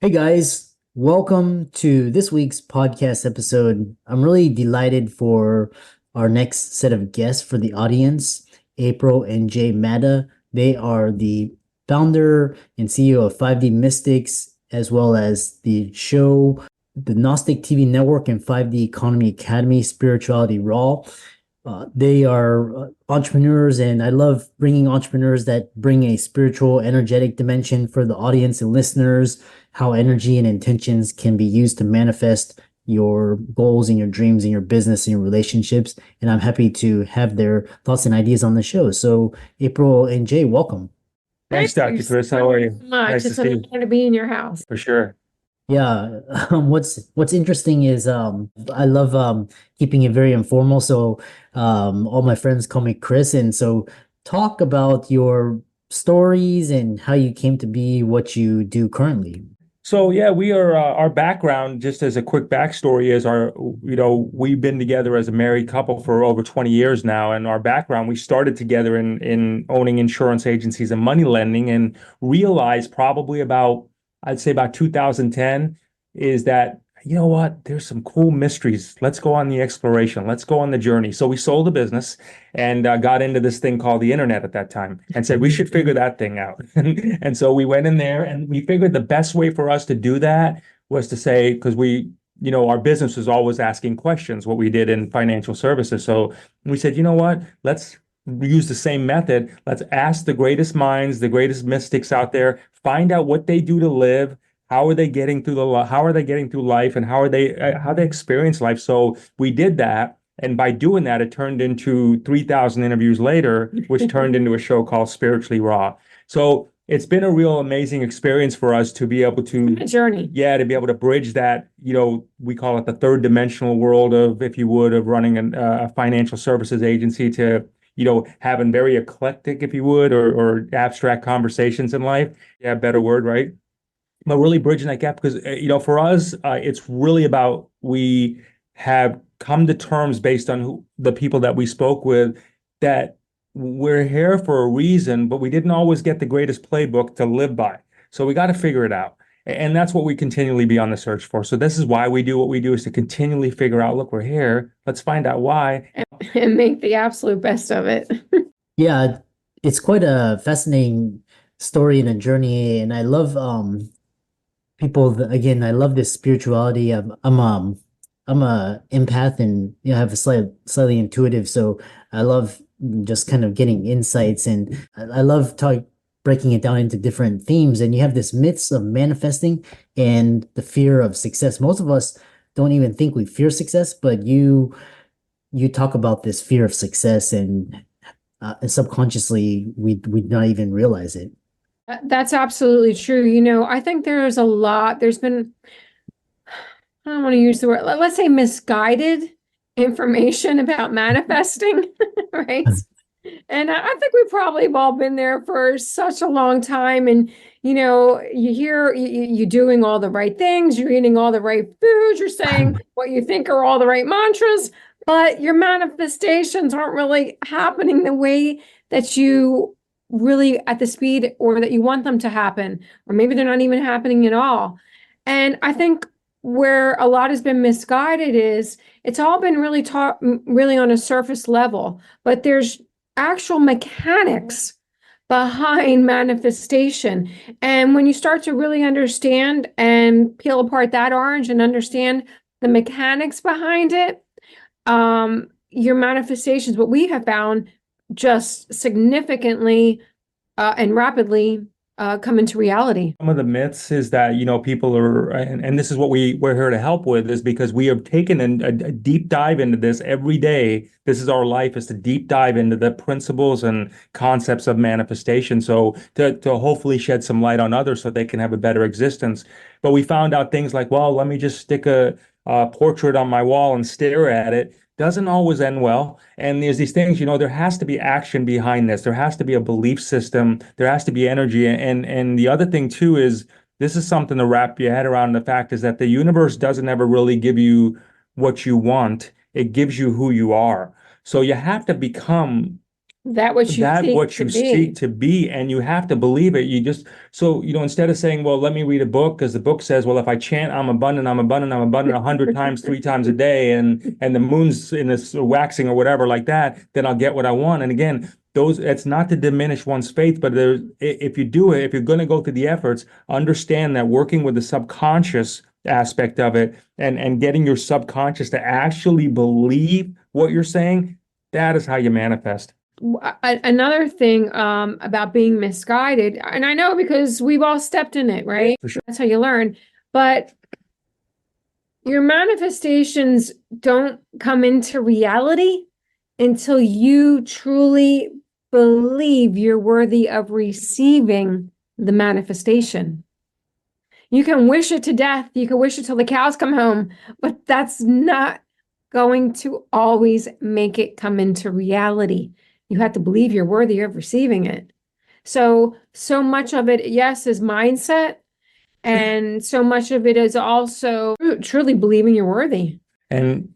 Hey guys, welcome to this week's podcast episode. I'm really delighted for our next set of guests for the audience, April and Jay Matta. They are the founder and CEO of 5D Mystics, as well as the show, the Gnostic TV Network and 5D Economy Academy, Spirituality Raw. They are entrepreneurs, and I love bringing entrepreneurs that bring a spiritual, energetic dimension for the audience and listeners, how energy and intentions can be used to manifest your goals and your dreams and your business and your relationships. And I'm happy to have their thoughts and ideas on the show. So, April and Jay, welcome. Thank Thanks, you Dr. Chris. How so are you? much. Nice to It's see an you. honor to be in your house. For sure. Yeah, what's interesting is I love keeping it very informal. So all my friends call me Chris, and so talk about your stories and how you came to be what you do currently. So yeah, we are our background, just as a quick backstory, is we've been together as a married couple for over 20 years now, and our background, we started together in owning insurance agencies and money lending, and realized probably about, I'd say about 2010, is that you know what, there's some cool mysteries. Let's go on the exploration. Let's go on the journey. So we sold the business and got into this thing called the internet at that time, and said we should figure that thing out. And so we went in there and we figured the best way for us to do that was to say, because our business was always asking questions, what we did in financial services. So we said, you know what, let's use the same method. Let's ask the greatest minds, the greatest mystics out there, find out what they do to live. How are they getting through life, and how they experience life? So we did that, and by doing that, it turned into 3,000 interviews later, which turned into a show called Spiritually Raw. So it's been a real amazing experience for us to be able to, A journey. yeah, to be able to bridge that, we call it the third dimensional world of, if you would, of running a financial services agency to, having very eclectic, if you would, or abstract conversations in life. Yeah, better word, right? But really bridging that gap, because for us, it's really about, we have come to terms based on the people that we spoke with, that we're here for a reason, but we didn't always get the greatest playbook to live by. So we got to figure it out. And that's what we continually be on the search for. So this is why we do what we do, is to continually figure out, look, we're here. Let's find out why. And make the absolute best of it. Yeah, it's quite a fascinating story and a journey, and I love again, I love this spirituality. I'm a empath, and I have a slightly intuitive, so I love just kind of getting insights, and I love breaking it down into different themes. And you have this myths of manifesting and the fear of success. Most of us don't even think we fear success, but you talk about this fear of success, and subconsciously we not even realize it. That's absolutely true. I think there's been, I don't want to use the word, let's say misguided information about manifesting, right? And I think we've probably all been there for such a long time. And, you hear you doing all the right things, you're eating all the right foods, you're saying what you think are all the right mantras, but your manifestations aren't really happening the way that you really at the speed or that you want them to happen, or maybe they're not even happening at all. And I think where a lot has been misguided is it's all been really taught really on a surface level, but there's actual mechanics behind manifestation. And when you start to really understand and peel apart that orange and understand the mechanics behind it, your manifestations, what we have found, just significantly and rapidly come into reality. Some of the myths is that, people are, and this is what we're here to help with, is because we have taken a deep dive into this every day. This is our life, is to deep dive into the principles and concepts of manifestation. So to hopefully shed some light on others so they can have a better existence. But we found out things like, well, let me just stick a portrait on my wall and stare at it. Doesn't always end well. And there's these things, there has to be action behind this. There has to be a belief system. There has to be energy. And the other thing too is, this is something to wrap your head around. The fact is that the universe doesn't ever really give you what you want. It gives you who you are. So you have to become That what you that seek what to you be. seek to be, and you have to believe it. You just, so instead of saying, well, let me read a book, because the book says, well, if I chant I'm abundant, I'm abundant, I'm abundant 100 times 3 times a day, and the moon's in this waxing or whatever like that, then I'll get what I want. And again, those, it's not to diminish one's faith, but there's, if you do it, if you're going to go through the efforts, understand that working with the subconscious aspect of it, and getting your subconscious to actually believe what you're saying, that is how you manifest. Another thing about being misguided, and I know because we've all stepped in it, right? For sure. That's how you learn. But your manifestations don't come into reality until you truly believe you're worthy of receiving the manifestation. You can wish it to death, you can wish it till the cows come home, but that's not going to always make it come into reality. You have to believe you're worthy of receiving it. So much of it, yes, is mindset, and so much of it is also truly believing you're worthy. And,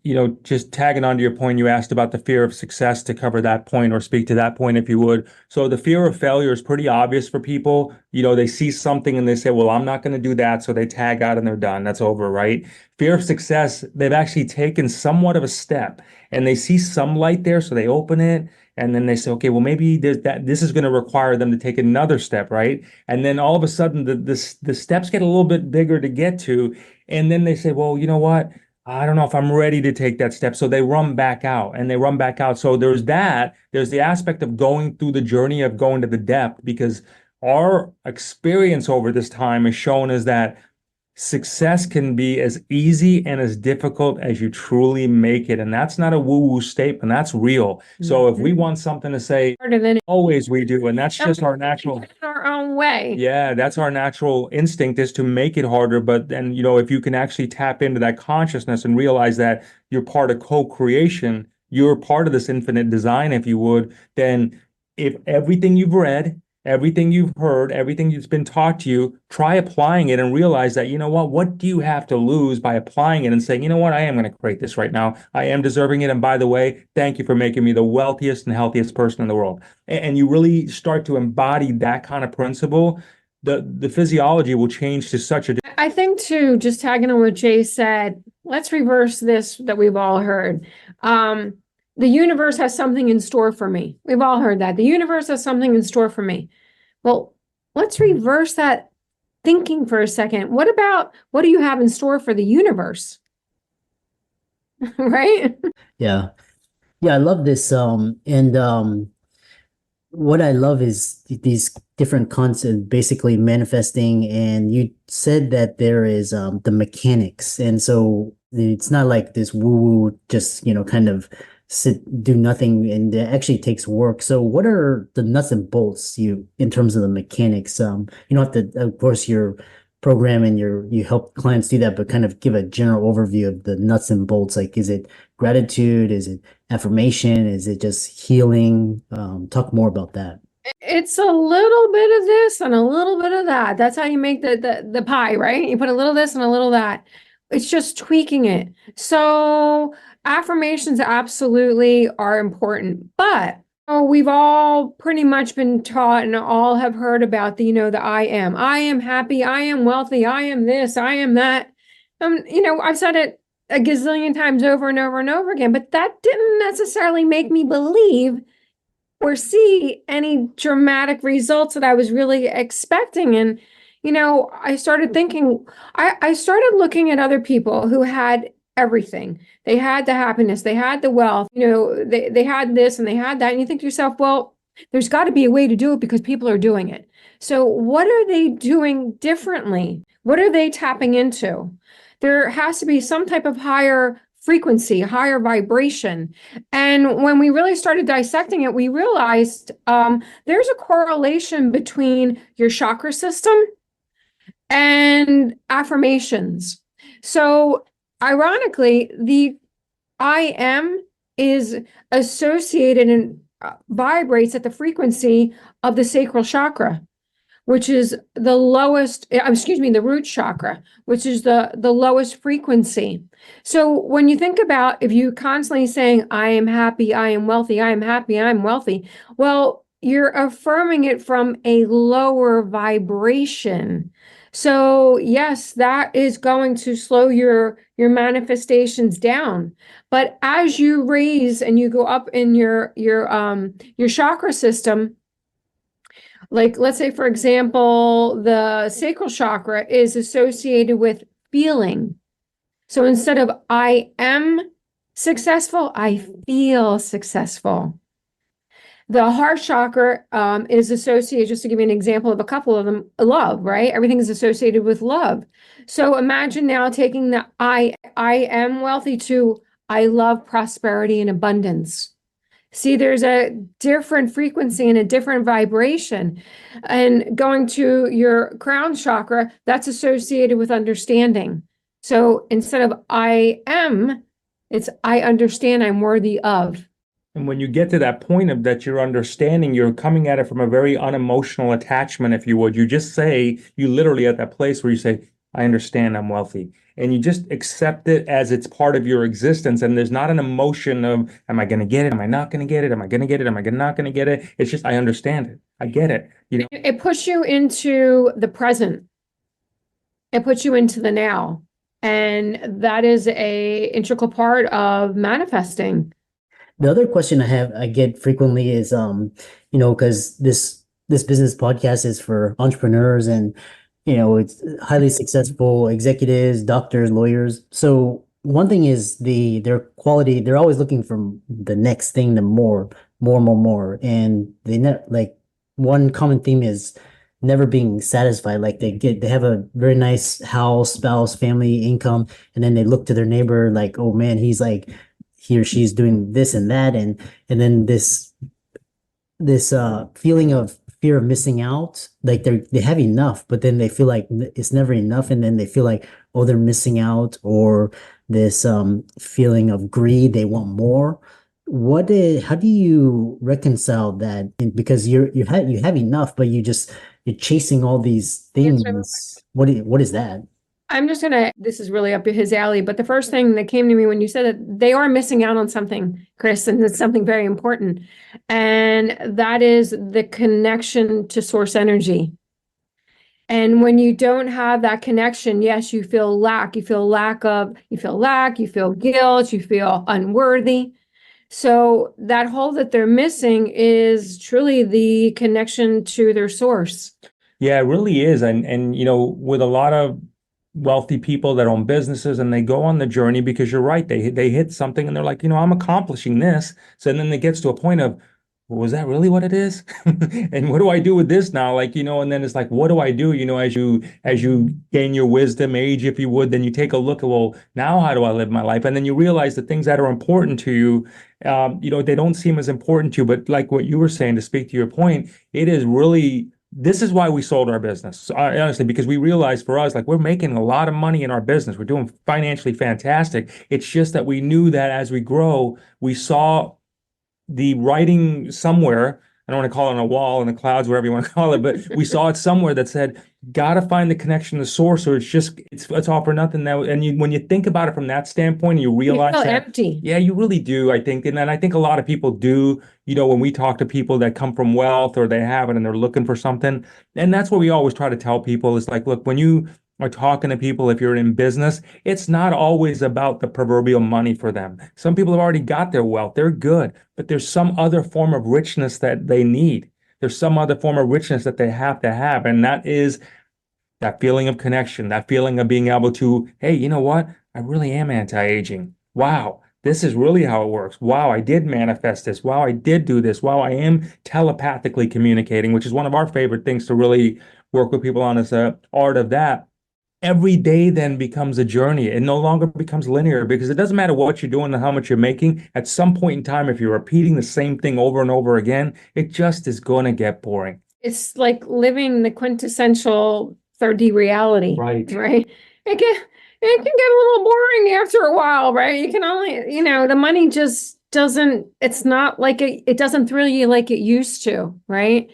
just tagging on to your point, you asked about the fear of success, to cover that point or speak to that point, if you would. So the fear of failure is pretty obvious for people. They see something and they say, well, I'm not going to do that. So they tag out and they're done. That's over, right? Fear of success, they've actually taken somewhat of a step and they see some light there. So they open it and then they say, okay, well, maybe this is going to require them to take another step, right? And then all of a sudden the steps get a little bit bigger to get to. And then they say, well, you know what? I don't know if I'm ready to take that step. So they run back out and they run back out. So there's the aspect of going through the journey of going to the depth, because our experience over this time has shown us that success can be as easy and as difficult as you truly make it. And that's not a woo-woo statement. That's real. So if we want something to say, Harder than always we do. And that's just our natural, our own way. yeah, that's our natural instinct, is to make it harder. But then, if you can actually tap into that consciousness and realize that you're part of co-creation, you're part of this infinite design, if you would, then if everything you've read, everything you've heard, everything that's been taught to you, try applying it and realize that, what do you have to lose by applying it and saying, I am going to create this right now. I am deserving it. And by the way, thank you for making me the wealthiest and healthiest person in the world. And you really start to embody that kind of principle, the physiology will change to such a. I think too, just tagging on what Jay said, let's reverse this that we've all heard. The universe has something in store for me. We've all heard that. The universe has something in store for me. Well, let's reverse that thinking for a second. What do you have in store for the universe? Right? Yeah. Yeah, I love this. And what I love is these different concepts, basically manifesting. And you said that there is the mechanics, and so it's not like this woo-woo, just kind of do nothing, and it actually takes work. So what are the nuts and bolts in terms of the mechanics? You don't have to, of course, your program and you help clients do that, but kind of give a general overview of the nuts and bolts. Like, is it gratitude? Is it affirmation? Is it just healing? Talk more about that. It's a little bit of this and a little bit of that. That's how you make the pie, right? You put a little of this and a little of that. It's just tweaking it. So affirmations absolutely are important, but we've all pretty much been taught and all have heard about the I am happy, I am wealthy, I am this, I am that. I've said it a gazillion times over and over and over again, but that didn't necessarily make me believe or see any dramatic results that I was really expecting. And, I started thinking, I started looking at other people who had everything. They had the happiness, they had the wealth, they had this and they had that. And you think to yourself, well, there's got to be a way to do it because people are doing it. So what are they doing differently? What are they tapping into? There has to be some type of higher frequency, higher vibration. And when we really started dissecting it, we realized there's a correlation between your chakra system and affirmations. So ironically, the I am is associated and vibrates at the frequency of the sacral chakra, which is the lowest, the root chakra, which is the lowest frequency. So when you think about, if you constantly saying, I am happy, I am wealthy, I am happy, I'm wealthy, well, you're affirming it from a lower vibration. So yes, that is going to slow your manifestations down. But as you raise and you go up in your chakra system, like let's say for example, the sacral chakra is associated with feeling. So instead of I am successful, I feel successful. The heart chakra is associated, just to give you an example of a couple of them, love, right? Everything is associated with love. So imagine now taking the I am wealthy to I love prosperity and abundance. See, there's a different frequency and a different vibration. And going to your crown chakra, that's associated with understanding. So instead of I am, it's I understand I'm worthy of. And when you get to that point of that you're understanding, you're coming at it from a very unemotional attachment, if you would. You just say, you literally at that place where you say, I understand I'm wealthy. And you just accept it as it's part of your existence. And there's not an emotion of, am I going to get it? Am I not going to get it? Am I going to get it? Am I not going to get it? It's just, I understand it. I get it. You know, It puts you into the present. It puts you into the now. And that is a integral part of manifesting. The other question I get frequently is, because this business podcast is for entrepreneurs and, it's highly successful executives, doctors, lawyers. So one thing is their quality, they're always looking for the next thing, the more. And like one common theme is never being satisfied. Like they have a very nice house, spouse, family, income, and then they look to their neighbor like, oh man, he or she's doing this and that, and then this feeling of fear of missing out, like they have enough, but then they feel like it's never enough, and then they feel like, oh, they're missing out, or this feeling of greed, they want more. How do you reconcile that? Because you have enough, but you're chasing all these Yes, things. What is that? I'm just this is really up to his alley, but the first thing that came to me when you said that they are missing out on something, Chris, and it's something very important. And that is the connection to source energy. And when you don't have that connection, yes, you feel lack, you feel guilt, you feel unworthy. So that hole that they're missing is truly the connection to their source. yeah, it really is. And with a lot of wealthy people that own businesses and they go on the journey because you're right, they hit something and they're like, I'm accomplishing this. So then it gets to a point of, well, was that really what it is? And what do I do with this now? Like, and then it's like, what do I do? As you gain your wisdom, age, if you would, then you take a look at, well, now how do I live my life? And then you realize the things that are important to you, they don't seem as important to you. But like what you were saying, to speak to your point, it is really, this is why we sold our business, honestly, because we realized for us, like, we're making a lot of money in our business. We're doing financially fantastic. It's just that we knew that as we grow, we saw the writing somewhere. I don't want to call it on a wall in the clouds, whatever you want to call it, but we saw it somewhere that said, gotta find the connection to source, or it's all for nothing now. And when you think about it from that standpoint, and you realize feel that, empty. yeah, you really do, I think. And I think a lot of people do, when we talk to people that come from wealth or they have it and they're looking for something. And that's what we always try to tell people is like, look, when you are talking to people, if you're in business, it's not always about the proverbial money for them. Some people have already got their wealth. They're good, but there's some other form of richness that they need. There's some other form of richness that they have to have. And that is that feeling of connection, that feeling of being able to, hey, you know what? I really am anti-aging. Wow. This is really how it works. Wow, I did manifest this. Wow, I did do this. Wow, I am telepathically communicating, which is one of our favorite things to really work with people on, is the art of that. Every day then becomes a journey. It no longer becomes linear, because it doesn't matter what you're doing and how much you're making. At some point in time, if you're repeating the same thing over and over again, it just is going to get boring. It's like living the quintessential 3D reality. Right. Right. It can get a little boring after a while, right? You can only, the money just doesn't, it's not like it doesn't thrill you like it used to, right?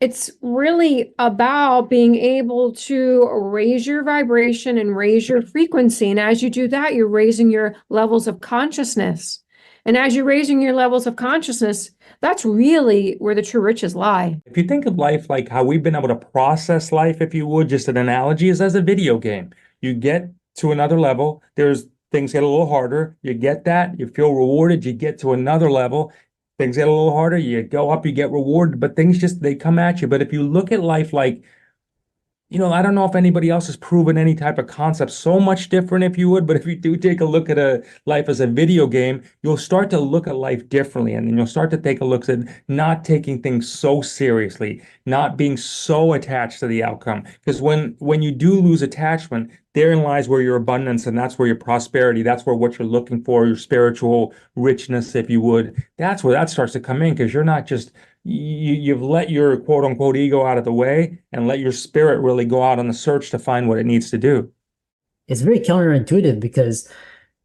it's really about being able to raise your vibration and raise your frequency. And as you do that, you're raising your levels of consciousness. And as you're raising your levels of consciousness, that's really where the true riches lie. If you think of life like how we've been able to process life, if you would, just an analogy is as a video game. You get to another level, there's things get a little harder. You get that, you feel rewarded, you get to another level, things get a little harder, you go up, you get rewarded, but things just they come at you. But if you look at life like, I don't know if anybody else has proven any type of concept so much different, if you would, but if you do take a look at a life as a video game, you'll start to look at life differently. And then you'll start to take a look at not taking things so seriously, not being so attached to the outcome. Because when you do lose attachment, therein lies where your abundance, and that's where your prosperity, that's where what you're looking for, your spiritual richness, if you would, that's where that starts to come in, because you're not just you've let your quote unquote ego out of the way and let your spirit really go out on the search to find what it needs to do. It's very counterintuitive because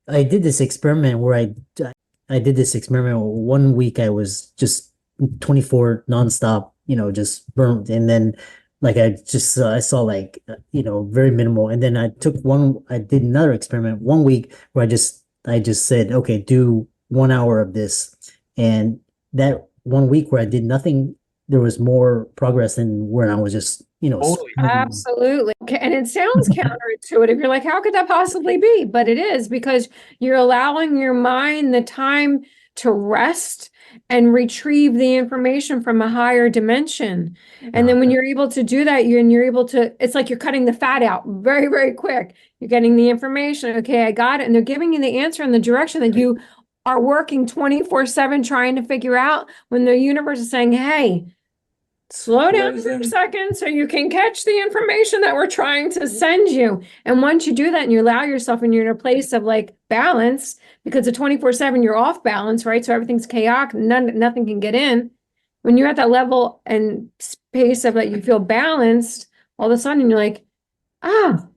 I did this experiment where I did this experiment. 1 week I was just 24 nonstop, just burnt. And then like I saw like, very minimal. And then I did another experiment 1 week where I just said, okay, do 1 hour of this. And that 1 week where I did nothing, there was more progress than when I was just, Totally. Absolutely. Okay. And it sounds counterintuitive. You're like, how could that possibly be? But it is, because you're allowing your mind the time to rest and retrieve the information from a higher dimension. And then when you're able to do that, you're able to, it's like you're cutting the fat out very, very quick. You're getting the information. Okay, I got it. And they're giving you the answer in the direction that you are working 24/7 trying to figure out, when the universe is saying, hey, slow down for a second so you can catch the information that we're trying to send you. And once you do that and you allow yourself, and you're in a place of like balance, because at 24/7 you're off balance, right? So everything's chaotic, nothing can get in. When you're at that level and space of that, you feel balanced, all of a sudden you're like, ah,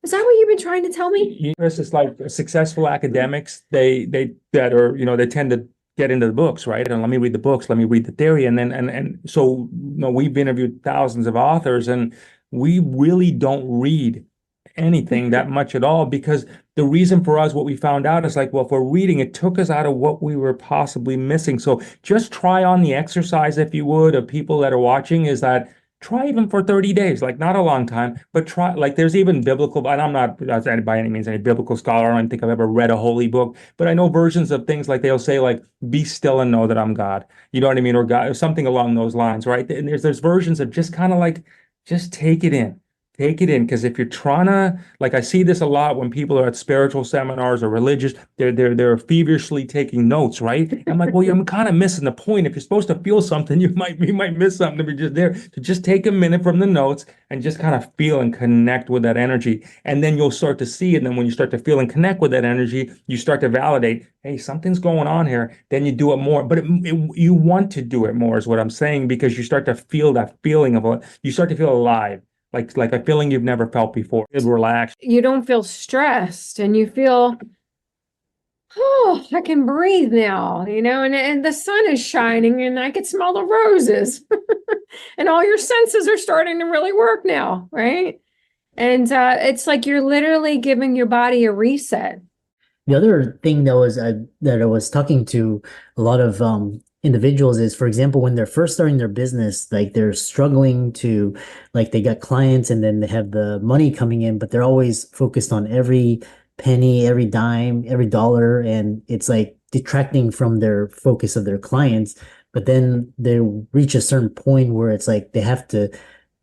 is that what you've been trying to tell me? This is like successful academics, they they tend to get into the books, right? And let me read the books, let me read the theory. And then and so we've interviewed thousands of authors, and we really don't read anything that much at all, because the reason for us, what we found out is like, well, if we're reading, it took us out of what we were possibly missing. So just try on the exercise, if you would, of people that are watching, is that try even for 30 days, like not a long time, but try, like there's even biblical, and I'm not by any means any biblical scholar. I don't think I've ever read a holy book, but I know versions of things like they'll say like, be still and know that I'm God. You know what I mean? Or God, or something along those lines, right? And there's versions of just kind of like, just take it in. Take it in, because if you're trying to, like I see this a lot when people are at spiritual seminars or religious, they're feverishly taking notes, right? I'm like, well, I'm kind of missing the point. If you're supposed to feel something, you might miss something if you're just there to just take a minute from the notes and just kind of feel and connect with that energy. And then you'll start to see, and then when you start to feel and connect with that energy, you start to validate, hey, something's going on here. Then you do it more, but you want to do it more is what I'm saying, because you start to feel that feeling of it. You start to feel alive. Like a feeling you've never felt before. It's relaxed. You don't feel stressed, and you feel, oh, I can breathe now, and the sun is shining, and I can smell the roses. And all your senses are starting to really work now, right? And it's like you're literally giving your body a reset. The other thing that I was talking to a lot of individuals is, for example, when they're first starting their business, like they're struggling to, like they got clients and then they have the money coming in, but they're always focused on every penny, every dime, every dollar, and it's like detracting from their focus of their clients. But then they reach a certain point where it's like they have to,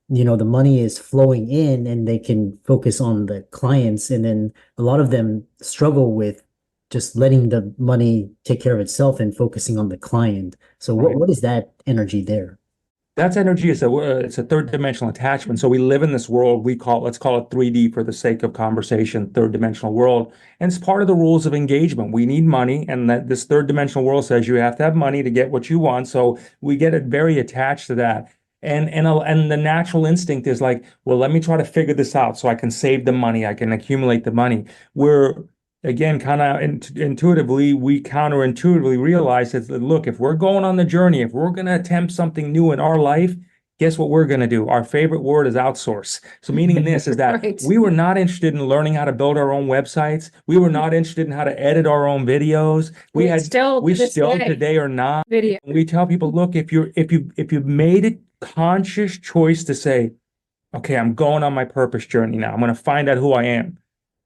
the money is flowing in and they can focus on the clients. And then a lot of them struggle with just letting the money take care of itself and focusing on the client. So what is that energy there? That's energy. It's a third dimensional attachment. So we live in this world let's call it 3D for the sake of conversation, third dimensional world. And it's part of the rules of engagement. We need money, and that this third dimensional world says you have to have money to get what you want. So we get it very attached to that. And the natural instinct is like, well, let me try to figure this out so I can save the money, I can accumulate the money. We're again kind of intuitively, we counterintuitively realize that, look, if we're going on the journey, if we're going to attempt something new in our life, Guess what we're going to do? Our favorite word is outsource. So meaning this is that Right. we were not interested in learning how to build our own websites. We were not interested in how to edit our own videos. We still today are not. Video. We tell people, look, if you've made a conscious choice to say, okay, I'm going on my purpose journey now. I'm going to find out who I am.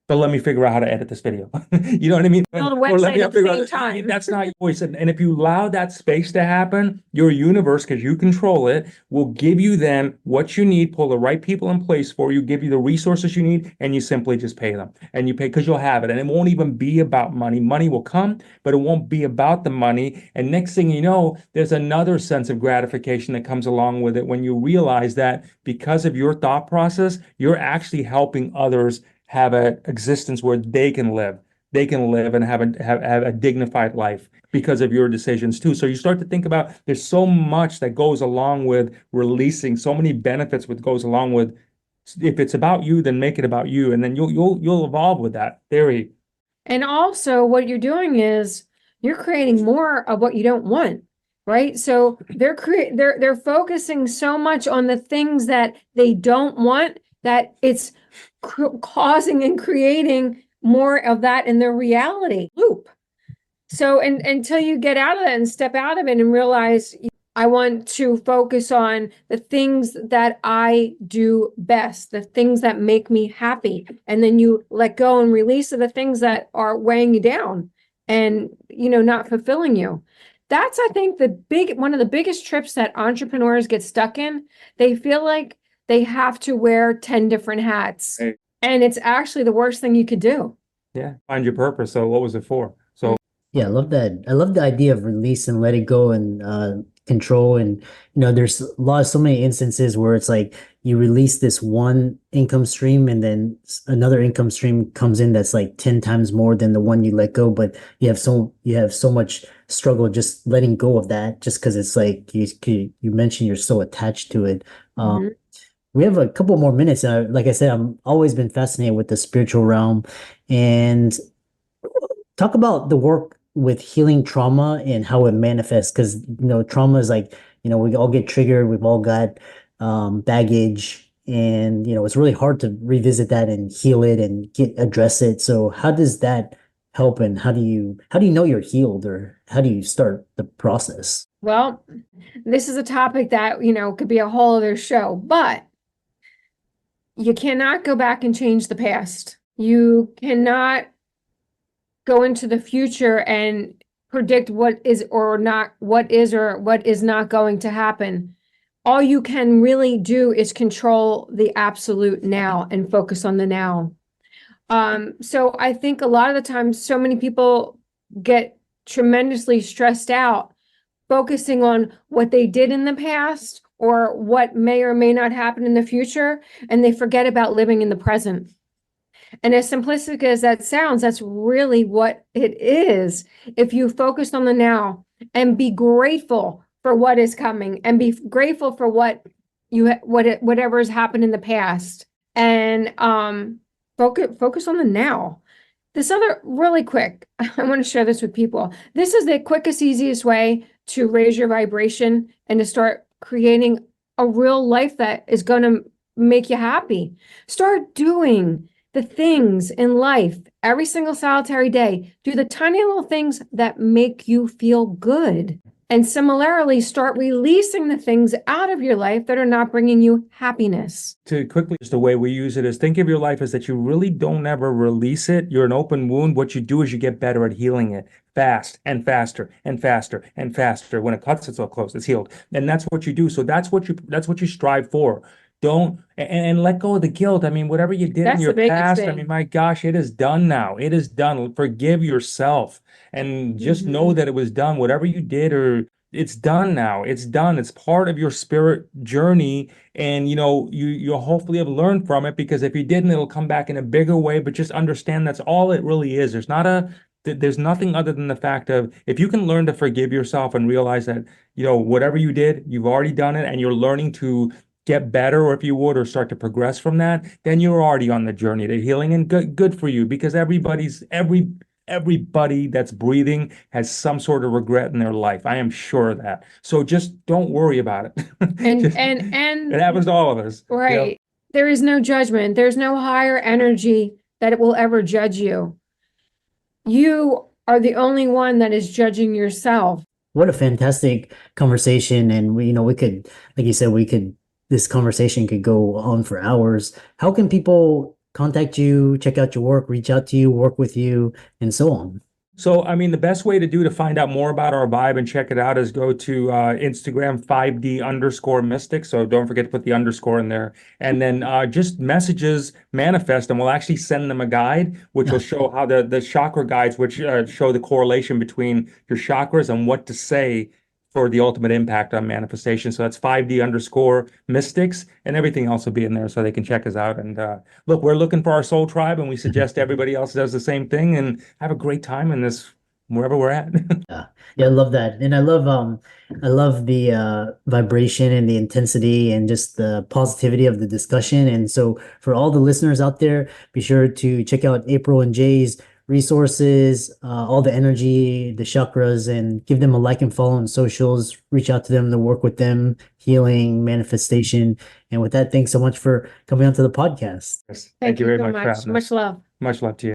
But let me figure out how to edit this video. You know what I mean? Build a Or let website me at the figure same out time. that's not your voice. And if you allow that space to happen, your universe, because you control it, will give you then what you need, pull the right people in place for you, give you the resources you need, and you simply just pay them. And you pay because you'll have it. And it won't even be about money. Money will come, but it won't be about the money. And next thing you know, there's another sense of gratification that comes along with it when you realize that because of your thought process, you're actually helping others have an existence where they can live and have a dignified life because of your decisions too. So you start to think about there's so much that goes along with releasing, so many benefits what goes along with. If it's about you, then make it about you, and then you'll evolve with that theory. And also what you're doing is you're creating more of what you don't want, right? So they're focusing so much on the things that they don't want that it's causing and creating more of that in their reality loop. So until you get out of that and step out of it and realize I want to focus on the things that I do best, the things that make me happy. And then you let go and release of the things that are weighing you down and, not fulfilling you. That's, I think, one of the biggest trips that entrepreneurs get stuck in. They feel like they have to wear 10 different hats. Hey. And it's actually the worst thing you could do. Yeah, find your purpose. So what was it for? So Yeah, I love that. I love the idea of release and let it go and control. And there's so many instances where it's like you release this one income stream and then another income stream comes in that's like 10 times more than the one you let go, but you have so much struggle just letting go of that just because it's like you mentioned you're so attached to it. Mhm. We have a couple more minutes. Like I said, I'm always been fascinated with the spiritual realm and talk about the work with healing trauma and how it manifests. Because, trauma is like, we all get triggered. We've all got baggage and, it's really hard to revisit that and heal it and address it. So how does that help? And how do you know you're healed, or how do you start the process? Well, this is a topic that, could be a whole other show, but you cannot go back and change the past. You cannot go into the future and predict what is or what is not going to happen. All you can really do is control the absolute now and focus on the now. So I think a lot of the times, so many people get tremendously stressed out, focusing on what they did in the past or what may or may not happen in the future, and they forget about living in the present. And as simplistic as that sounds, that's really what it is. If you focus on the now and be grateful for what is coming and be grateful for whatever has happened in the past, and focus on the now. This other really quick, I want to share this with people. This is the quickest, easiest way to raise your vibration and to start creating a real life that is going to make you happy. Start doing the things in life every single solitary day. Do the tiny little things that make you feel good. And similarly, start releasing the things out of your life that are not bringing you happiness. To quickly, just the way we use it is think of your life as that you really don't ever release it. You're an open wound. What you do is you get better at healing it fast and faster and faster and faster. When it cuts, it's all close, it's healed. And that's what you do. So that's what you strive for. Don't and let go of the guilt. I mean, whatever you did in your past, I mean, my gosh, it is done now. It is done. Forgive yourself and just know that it was done. Whatever you did, or it's done now. It's done. It's part of your spirit journey. And you'll hopefully have learned from it, because if you didn't, it'll come back in a bigger way. But just understand that's all it really is. There's nothing other than the fact of, if you can learn to forgive yourself and realize that, whatever you did, you've already done it, and you're learning to get better, or if you would, or start to progress from that, then you're already on the journey to healing, and good for you, because every everybody that's breathing has some sort of regret in their life. I am sure of that. So just don't worry about it. It happens to all of us. Right. There is no judgment. There's no higher energy that it will ever judge you. You are the only one that is judging yourself. What a fantastic conversation. And we could, like you said, this conversation could go on for hours. How can people contact you, check out your work, reach out to you, work with you, and so on? So, I mean, the best way to find out more about our vibe and check it out is go to Instagram 5D_mystic. So don't forget to put the underscore in there. And then just messages manifest, and we'll actually send them a guide, which will show how the chakra guides, which show the correlation between your chakras and what to say for the ultimate impact on manifestation. So that's 5D_mystics, and everything else will be in there so they can check us out. And look, we're looking for our soul tribe, and we suggest everybody else does the same thing and have a great time in this wherever we're at. Yeah, I love that. And I love the vibration and the intensity and just the positivity of the discussion. And so for all the listeners out there, be sure to check out April and Jay's resources, all the energy, the chakras, and give them a like and follow on socials. Reach out to them to work with them, healing, manifestation. And with that, thanks so much for coming onto the podcast. Yes. Thank you very so much for much. having us. Much love. Much love to you.